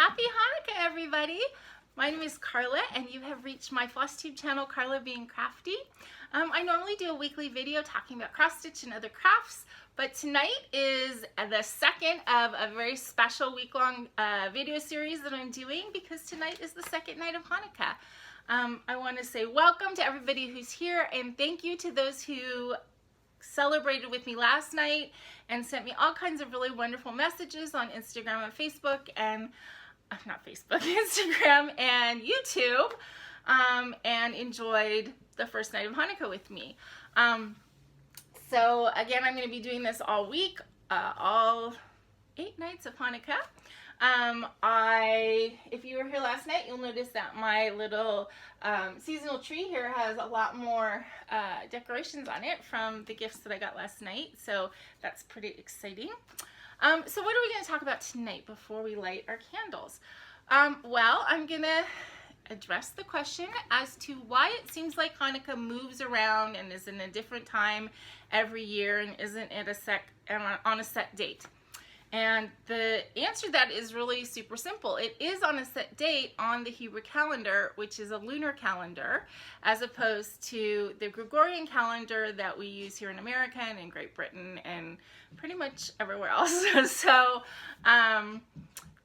Happy Hanukkah, everybody! My name is Carla, and you have reached my FlossTube channel, Carla Being Crafty. I normally do a weekly video talking about cross stitch and other crafts, but tonight is the second of a very special week-long video series that I'm doing because tonight is the second night of Hanukkah. I want to say welcome to everybody who's here, and thank you to those who celebrated with me last night and sent me all kinds of really wonderful messages on Instagram and Facebook and Instagram and YouTube, and enjoyed the first night of Hanukkah with me. So again, I'm going to be doing this all week, all 8 nights of Hanukkah. If you were here last night, you'll notice that my little seasonal tree here has a lot more decorations on it from the gifts that I got last night, so that's pretty exciting. So what are we going to talk about tonight before we light our candles? Well, I'm going to address the question as to why it seems like Hanukkah moves around and is in a different time every year and isn't at on a set date. And the answer to that is really super simple. It is on a set date on the Hebrew calendar, which is a lunar calendar, as opposed to the Gregorian calendar that we use here in America and in Great Britain and pretty much everywhere else. So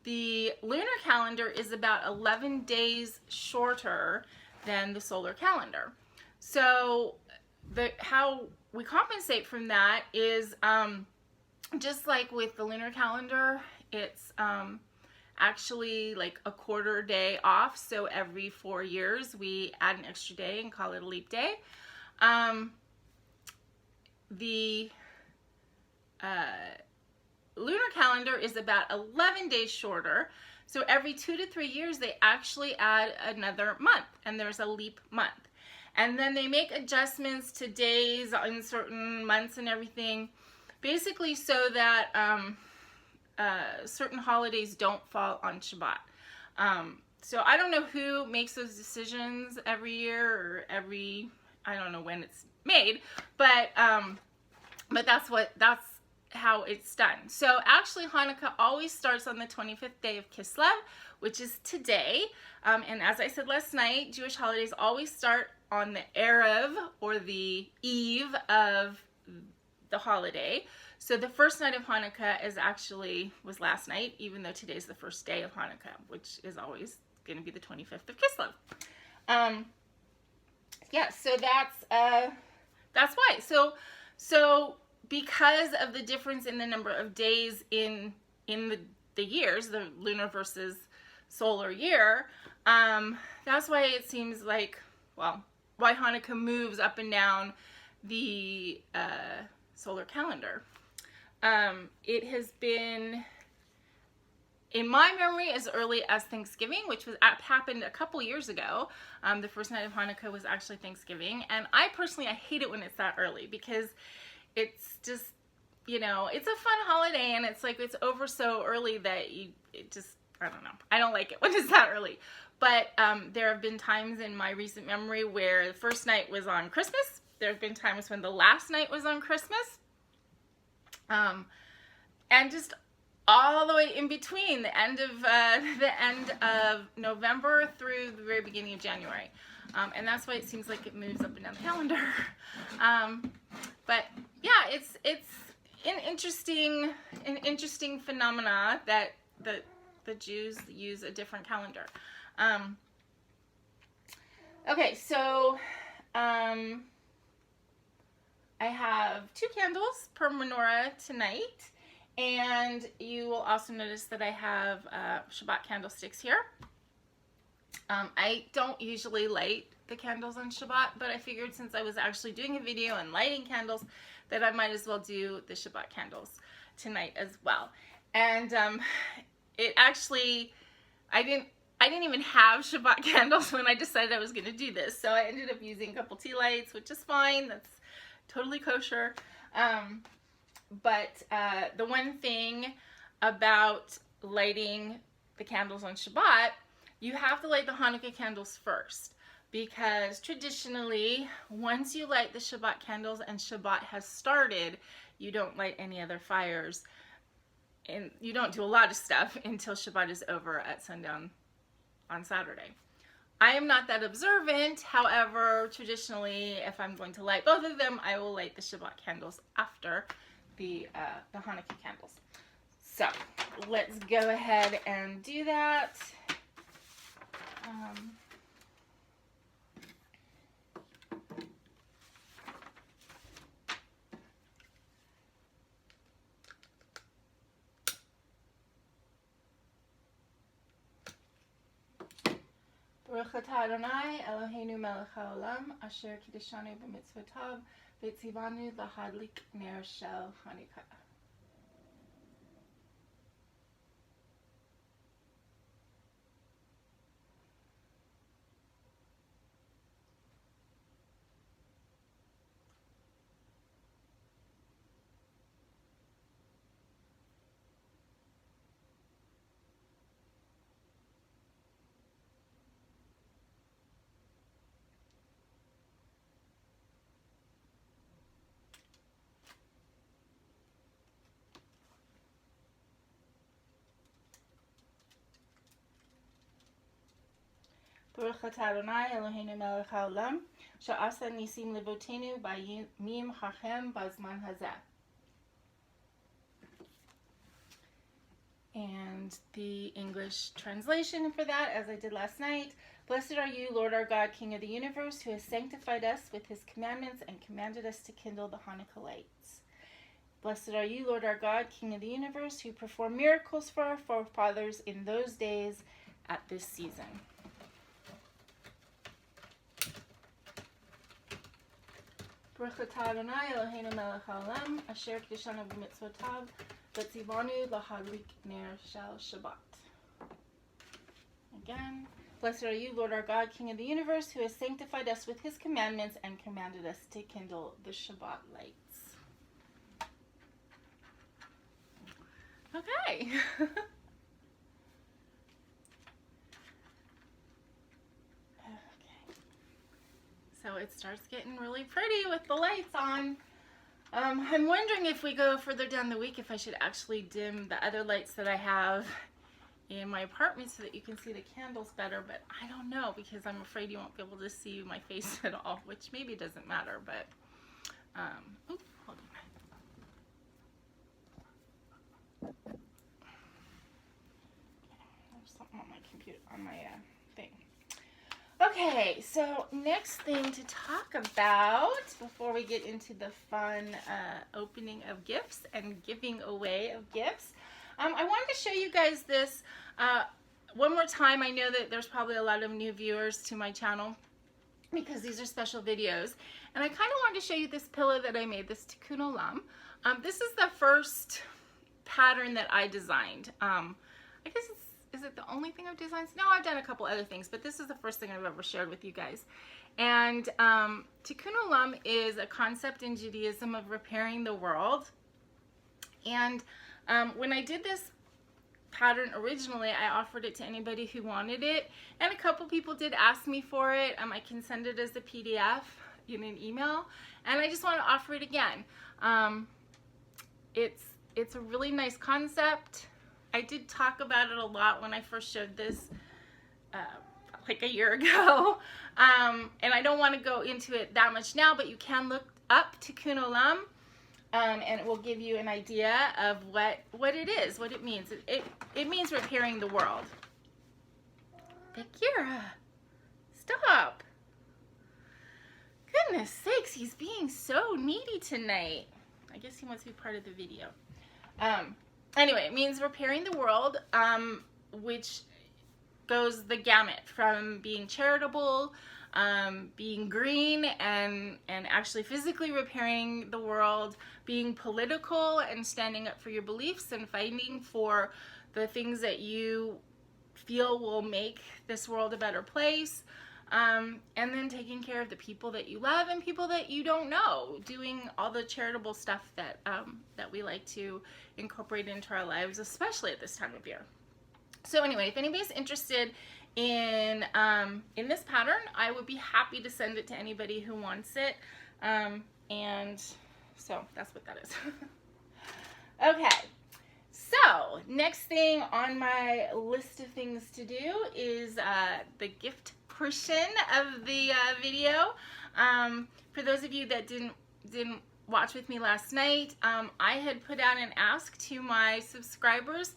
the lunar calendar is about 11 days shorter than the solar calendar. So how we compensate from that is just like with the lunar calendar, it's actually like a quarter day off. So every 4 years we add an extra day and call it a leap day. The lunar calendar is about 11 days shorter. So every 2 to 3 years they actually add another month, and there's a leap month. And then they make adjustments to days in certain months and everything, basically so that certain holidays don't fall on Shabbat. So I don't know who makes those decisions every year or I don't know when it's made, but that's how it's done. So actually Hanukkah always starts on the 25th day of Kislev, which is today. And as I said last night, Jewish holidays always start on the Erev, or the eve of the holiday. So the first night of Hanukkah was last night, even though today's the first day of Hanukkah, which is always going to be the 25th of Kislev. Yeah, so that's why. So because of the difference in the number of days in the years, the lunar versus solar year, that's why it seems like, well, why Hanukkah moves up and down the solar calendar. It has been, in my memory, as early as Thanksgiving, which happened a couple years ago. The first night of Hanukkah was actually Thanksgiving, and I hate it when it's that early because it's just, it's a fun holiday, and it's like it's over so early that I don't know. I don't like it when it's that early. But there have been times in my recent memory where the first night was on Christmas. There have been times when the last night was on Christmas. And just all the way in between, the end of November through the very beginning of January. And that's why it seems like it moves up and down the calendar. But yeah, it's an interesting phenomena that the Jews use a different calendar. Okay, so I have 2 candles per menorah tonight, and you will also notice that I have Shabbat candlesticks here. I don't usually light the candles on Shabbat, but I figured since I was actually doing a video and lighting candles that I might as well do the Shabbat candles tonight as well. And it actually, I didn't even have Shabbat candles when I decided I was going to do this, so I ended up using a couple tea lights, which is fine. That's totally kosher. But the one thing about lighting the candles on Shabbat, you have to light the Hanukkah candles first, because traditionally, once you light the Shabbat candles and Shabbat has started, you don't light any other fires and you don't do a lot of stuff until Shabbat is over at sundown on Saturday. I am not that observant. However, traditionally, if I'm going to light both of them, I will light the Shabbat candles after the Hanukkah candles. So let's go ahead and do that. Baruch atah Adonai Eloheinu melech haolam asher kiddushanu b'mitzvotav v'tzivanu lahadlik ner shel Hanukkah. Baruch atah Adonai Eloheinu melech haolam she'asa nisim levotenu b'yamim hachem b'zman hazeh. And the English translation for that, as I did last night: Blessed are you, Lord our God, King of the universe, who has sanctified us with his commandments and commanded us to kindle the Hanukkah lights. Blessed are you, Lord our God, King of the universe, who performed miracles for our forefathers in those days at this season. Baruch atah Adonai Eloheinu melech haolam asher kiddushanu b'mitzvotav v'tzivanu lahadlik ner shel Shabbat. Again, blessed are you, Lord our God, King of the universe, who has sanctified us with his commandments and commanded us to kindle the Shabbat lights. Okay. So it starts getting really pretty with the lights on. I'm wondering if we go further down the week if I should actually dim the other lights that I have in my apartment so that you can see the candles better, but I don't know because I'm afraid you won't be able to see my face at all, which maybe doesn't matter, but oops, hold on. There's something on my computer, on my thing. Okay, so next thing to talk about before we get into the fun opening of gifts and giving away of gifts, I wanted to show you guys this one more time. I know that there's probably a lot of new viewers to my channel because these are special videos, and I kind of wanted to show you this pillow that I made, this Tikkun Olam. This is the first pattern that I designed. I guess is it the only thing I've designed? No, I've done a couple other things, but this is the first thing I've ever shared with you guys. And Tikkun Olam is a concept in Judaism of repairing the world. And when I did this pattern originally, I offered it to anybody who wanted it, and a couple people did ask me for it. I can send it as a PDF in an email, and I just want to offer it again. It's a really nice concept. I did talk about it a lot when I first showed this like a year ago, and I don't want to go into it that much now, but you can look up Tikkun Olam, and it will give you an idea of what it is, what it means. It means repairing the world. Bakira, stop. Goodness sakes, he's being so needy tonight. I guess he wants to be part of the video. Anyway, it means repairing the world, which goes the gamut from being charitable, being green, and actually physically repairing the world, being political and standing up for your beliefs and fighting for the things that you feel will make this world a better place, and then taking care of the people that you love and people that you don't know, doing all the charitable stuff that that we like to incorporate into our lives, especially at this time of year. So anyway, if anybody's interested in this pattern, I would be happy to send it to anybody who wants it, and so that's what that is. Okay, So, next thing on my list of things to do is the gift portion of the video. For those of you that didn't watch with me last night, I had put out an ask to my subscribers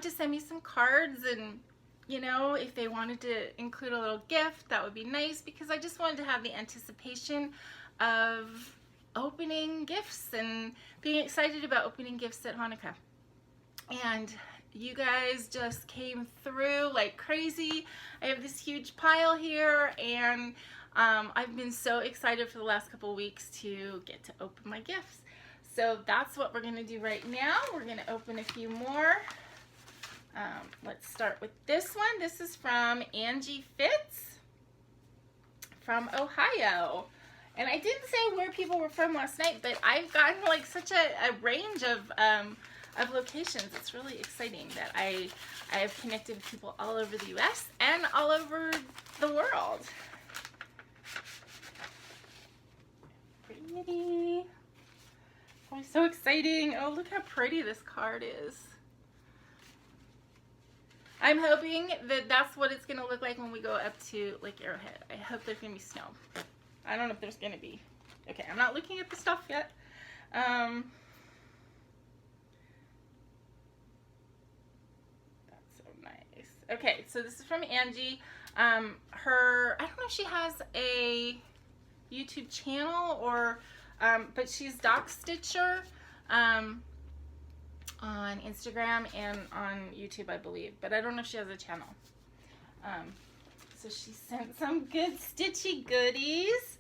to send me some cards, and you know, if they wanted to include a little gift, that would be nice, because I just wanted to have the anticipation of opening gifts and being excited about opening gifts at Hanukkah. And you guys just came through like crazy. I have this huge pile here, and I've been so excited for the last couple of weeks to get to open my gifts. So that's what we're going to do right now. We're going to open a few more. Let's start with this one. This is from Angie Fitz from Ohio. And I didn't say where people were from last night, but I've gotten like such a range of locations. It's really exciting that I have connected with people all over the US and all over the world. Pretty. Oh, so exciting. Oh, look how pretty this card is. I'm hoping that that's what it's going to look like when we go up to Lake Arrowhead. I hope there's going to be snow. I don't know if there's going to be. Okay, I'm not looking at the stuff yet. That's so nice. Okay, so this is from Angie. I don't know if she has a YouTube channel or, but she's Doc Stitcher on Instagram and on YouTube, I believe, but I don't know if she has a channel. So she sent some good stitchy goodies.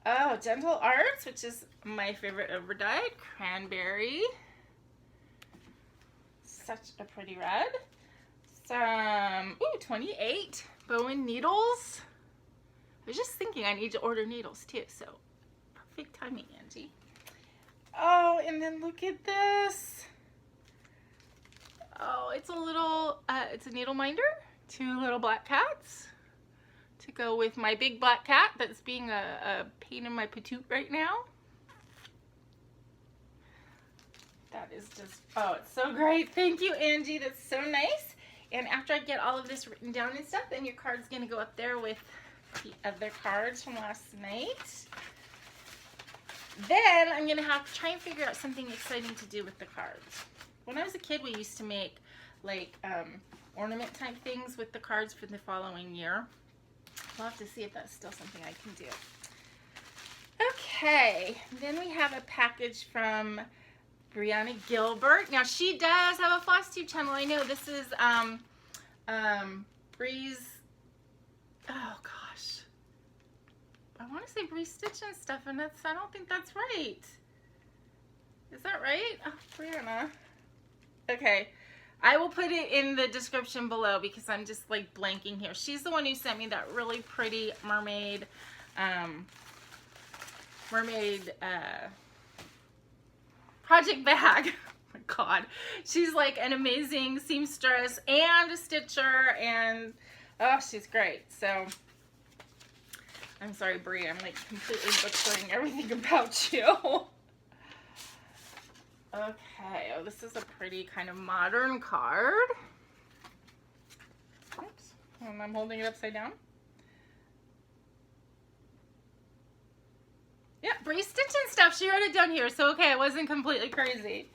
Oh, Gentle Arts, which is my favorite overdyed. Cranberry. Such a pretty red. Some, 28 Bowen needles. I was just thinking I need to order needles too, so perfect timing, Angie. Oh, and then look at this. Oh, it's a little, it's a needle minder. 2 little black cats to go with my big black cat that's being a pain in my patoot right now. That is just, oh, it's so great. Thank you, Angie. That's so nice. And after I get all of this written down and stuff, then your card's going to go up there with the other cards from last night. Then I'm going to have to try and figure out something exciting to do with the cards. When I was a kid, we used to make like ornament type things with the cards for the following year. We'll have to see if that's still something I can do. Okay, then we have a package from Breanna Gilbert. Now she does have a Flosstube channel. I know this is Bree's. Oh gosh, I want to say Bree Stitch and stuff, and I don't think that's right. Is that right? Oh, Breanna. Okay, I will put it in the description below because I'm just like blanking here. She's the one who sent me that really pretty mermaid project bag. Oh my god, she's like an amazing seamstress and a stitcher, and oh, she's great. So I'm sorry, Bree, I'm like completely butchering everything about you. Okay, oh, this is a pretty kind of modern card. Oops, and I'm holding it upside down. Yeah, Bree Stitch and stuff. She wrote it down here, so okay, I wasn't completely crazy.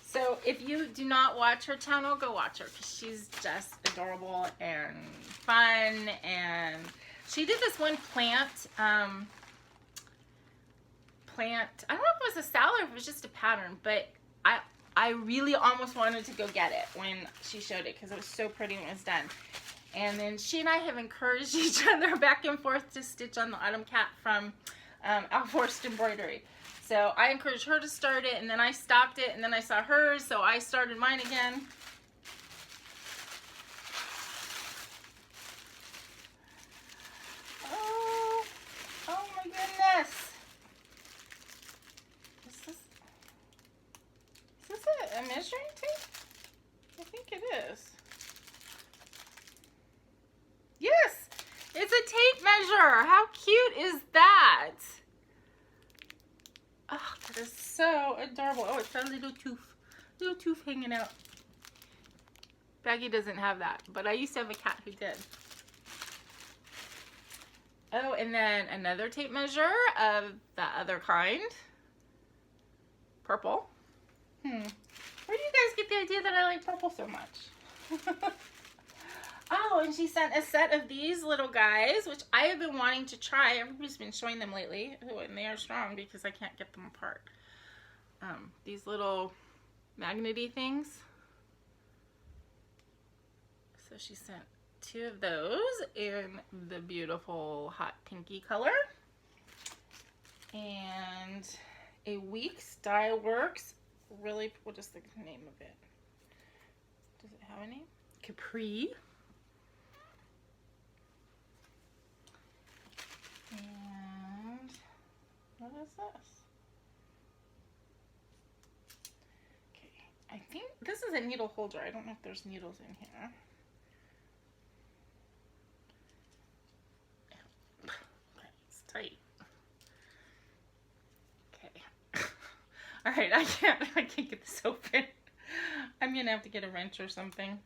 So if you do not watch her channel, go watch her because she's just adorable and fun. And she did this one plant. I don't know if it was a salad or if it was just a pattern, but I really almost wanted to go get it when she showed it because it was so pretty when it was done. And then she and I have encouraged each other back and forth to stitch on the Autumn Cat from Forced Embroidery. So I encouraged her to start it, and then I stopped it, and then I saw hers, so I started mine again. Oh my goodness. Is this a measuring tape? I think it is. Yes, it's a tape measure. How cute is that? Oh, that is so adorable. Oh, it's got a little tooth. Little tooth hanging out. Baggy doesn't have that, but I used to have a cat who did. Oh, and then another tape measure of the other kind. Purple. Where do you guys get the idea that I like purple so much? Oh, and she sent a set of these little guys, which I have been wanting to try. Everybody's been showing them lately. Oh, and they are strong because I can't get them apart. These little magnety things. So she sent 2 of those in the beautiful hot pinky color. And a Weeks Dye Works. Really, what is the name of it? Does it have a name? Capri. And what is this? Okay, I think this is a needle holder. I don't know if there's needles in here. Okay, it's tight. Okay. All right, I can't get this open. I'm gonna have to get a wrench or something.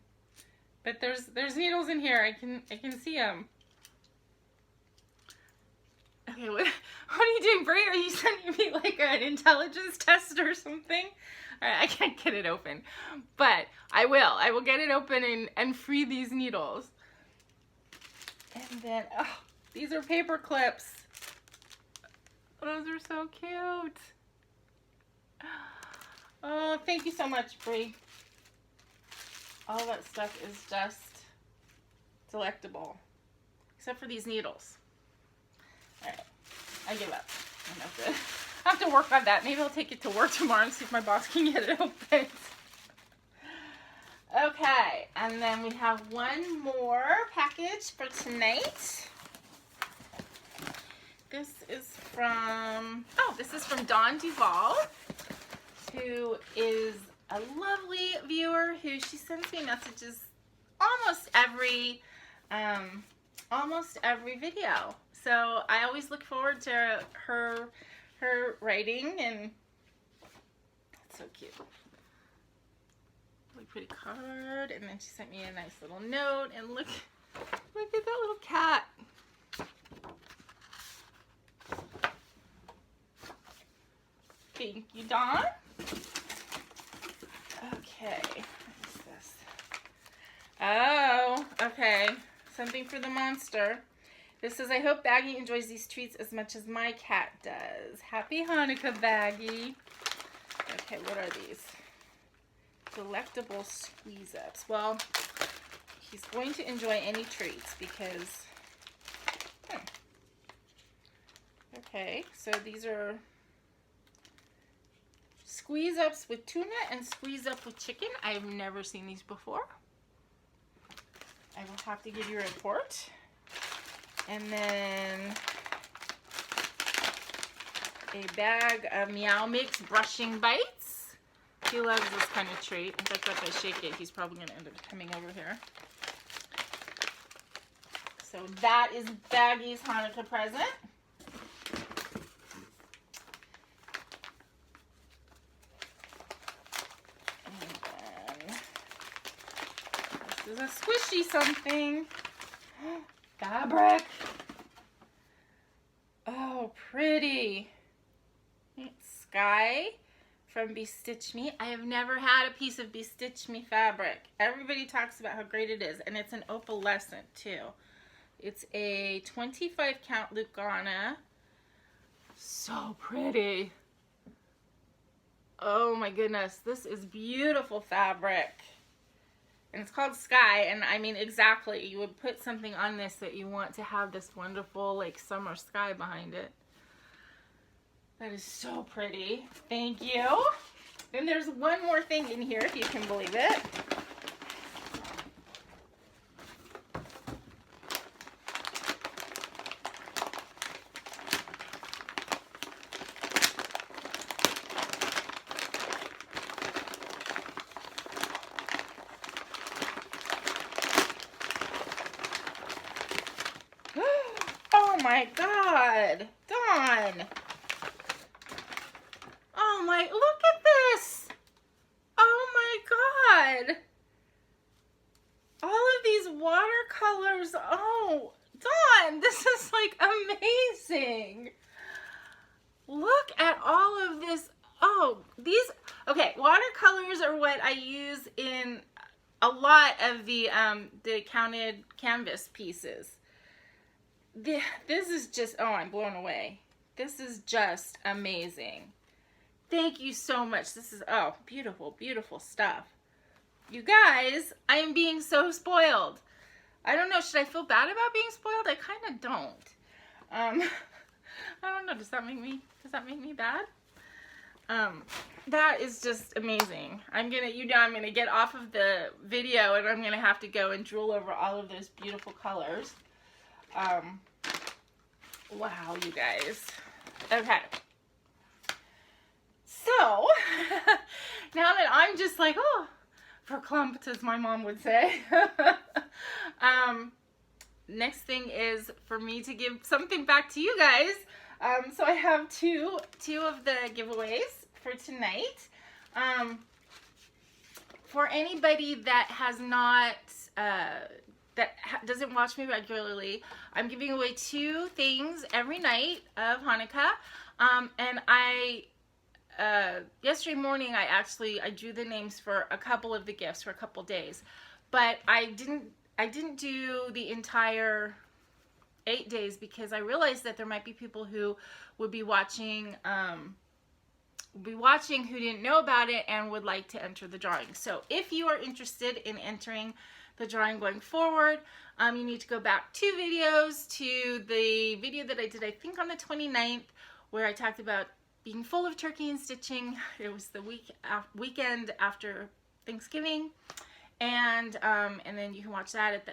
But there's needles in here. I can see them. Okay, what are you doing, Brie? Are you sending me like an intelligence test or something? All right, I can't get it open, but I will. I will get it open and free these needles. And then, oh, these are paper clips. Those are so cute. Oh, thank you so much, Brie. All that stuff is just delectable, except for these needles. All right, I give up. I have to work on that. Maybe I'll take it to work tomorrow and see if my boss can get it open. Okay, and then we have one more package for tonight. This is from Dawn Duval, who is a lovely viewer who she sends me messages almost every video. So I always look forward to her writing, and it's so cute. Really pretty card, and then she sent me a nice little note, and look at that little cat. Thank you, Dawn. Okay, what is this? Oh, okay. Something for the monster. This says, I hope Baggy enjoys these treats as much as my cat does. Happy Hanukkah, Baggy. Okay, what are these? Delectable squeeze-ups. Well, he's going to enjoy any treats because... Okay, so these are squeeze-ups with tuna and squeeze-up with chicken. I've never seen these before. I will have to give you a report. And then a bag of Meow Mix brushing bites. He loves this kind of treat. In fact, if I shake it, he's probably going to end up coming over here. So that is Baggy's Hanukkah present. And then this is a squishy something. Fabric. Oh, pretty. It's Sky from Bestitch Me. I have never had a piece of Bestitch Me fabric. Everybody talks about how great it is, and it's an opalescent too. It's a 25 count Lugana. So pretty. Oh my goodness, this is beautiful fabric. And it's called Sky, and I mean, exactly, you would put something on this that you want to have this wonderful, like, summer sky behind it. That is so pretty. Thank you. And there's one more thing in here, if you can believe it. Oh my God, Dawn. Oh my, look at this. Oh colors. Oh, Dawn, this is like amazing. Look at all of this. Oh, these, okay, watercolors are what I use in a lot of the counted canvas pieces. This is just, oh, I'm blown away. This is just amazing. Thank you so much. This is, oh, beautiful, beautiful stuff. You guys, I am being so spoiled. I don't know, should I feel bad about being spoiled? I kind of don't. I don't know, does that make me bad? That is just amazing. I'm gonna get off of the video and I'm gonna have to go and drool over all of those beautiful colors. Wow, you guys. Okay. So, now that I'm just like, oh, verklempt, as my mom would say. Next thing is for me to give something back to you guys. So I have two of the giveaways for tonight. For anybody that has not, doesn't watch me regularly, I'm giving away 2 things every night of Hanukkah. And yesterday morning I drew the names for a couple of the gifts for a couple days, but I didn't do the entire 8 days because I realized that there might be people who would be watching who didn't know about it and would like to enter the drawing. So if you are interested in entering the drawing going forward, you need to go back 2 videos to the video that I did, I think on the 29th, where I talked about being full of turkey and stitching. It was the weekend after Thanksgiving. And then you can watch that if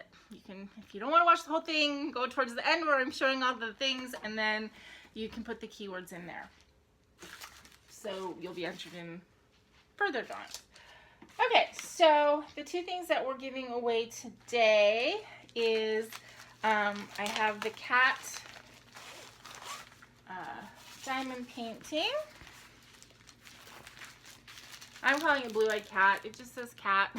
you don't want to watch the whole thing, go towards the end where I'm showing all the things, and then you can put the keywords in there. So you'll be entered in further drawings. Okay, so the 2 things that we're giving away today is I have the cat diamond painting. I'm calling it blue-eyed cat. It just says cat.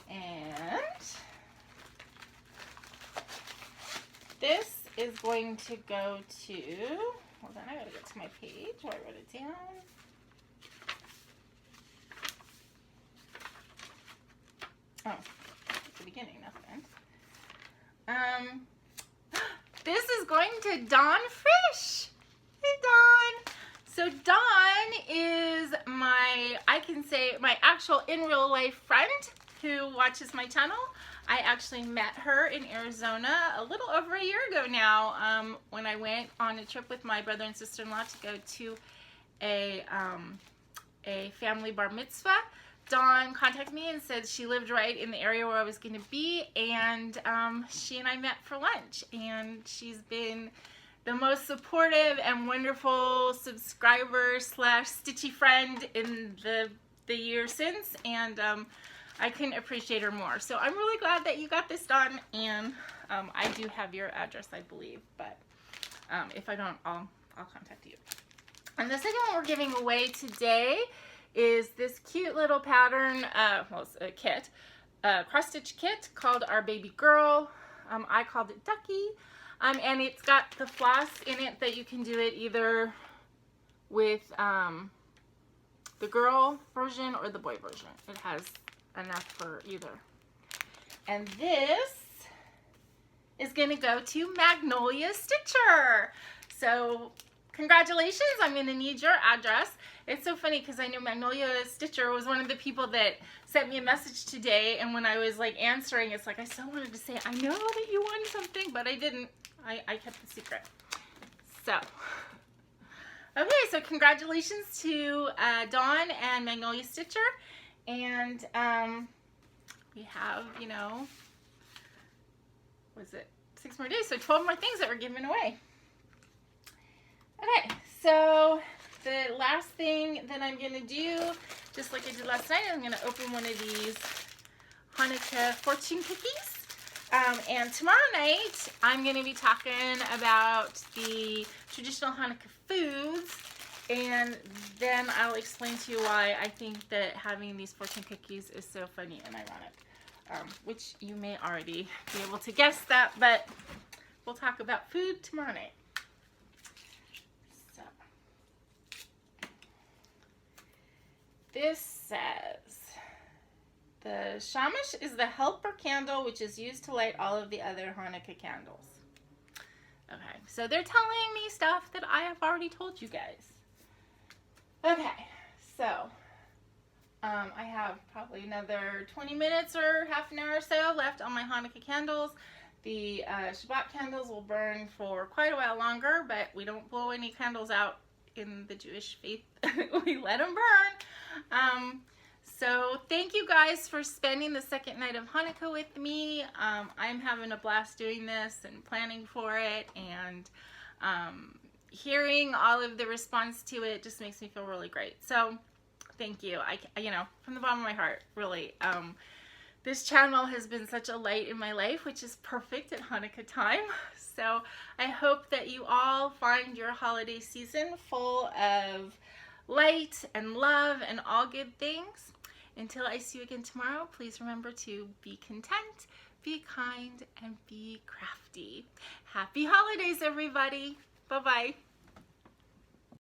And this is going to go to, hold on, I gotta get to my page where I wrote it down. Oh, at the beginning, not the end. This is going to Dawn Frisch. Hey, Dawn. So Dawn is my actual in real life friend who watches my channel. I actually met her in Arizona a little over a year ago now, when I went on a trip with my brother and sister-in-law to go to a family bar mitzvah. Dawn contacted me and said she lived right in the area where I was going to be, and she and I met for lunch, and she's been the most supportive and wonderful subscriber / stitchy friend in the year since, and I couldn't appreciate her more. So I'm really glad that you got this done, and I do have your address, I believe, but if I don't, I'll contact you. And the second one we're giving away today is this cute little pattern, well, it's a kit, cross-stitch kit called Our Baby Girl. I called it Ducky, and it's got the floss in it that you can do it either with the girl version or the boy version. It has enough for either. And this is going to go to Magnolia Stitcher. So congratulations, I'm going to need your address. It's so funny because I know Magnolia Stitcher was one of the people that sent me a message today, and when I was like answering, it's like I still wanted to say, I know that you won something, but I didn't. I kept the secret. So, okay, so congratulations to Dawn and Magnolia Stitcher, and we have, you know, was it 6 more days, so 12 more things that we're giving away. Okay, so the last thing that I'm going to do, just like I did last night, I'm going to open one of these Hanukkah fortune cookies. And tomorrow night, I'm going to be talking about the traditional Hanukkah foods. And then I'll explain to you why I think that having these fortune cookies is so funny and ironic, which you may already be able to guess that, but we'll talk about food tomorrow night. So, this says, the Shamash is the helper candle which is used to light all of the other Hanukkah candles. Okay, so they're telling me stuff that I have already told you guys. Okay, so I have probably another 20 minutes or half an hour or so left on my Hanukkah candles. The Shabbat candles will burn for quite a while longer, but we don't blow any candles out in the Jewish faith. We let them burn. So thank you guys for spending the second night of Hanukkah with me. I'm having a blast doing this and planning for it, and hearing all of the response to it just makes me feel really great. So thank you. You know, from the bottom of my heart, really. This channel has been such a light in my life, which is perfect at Hanukkah time. So I hope that you all find your holiday season full of light and love and all good things. Until I see you again tomorrow, please remember to be content, be kind, and be crafty. Happy holidays, everybody. Bye-bye.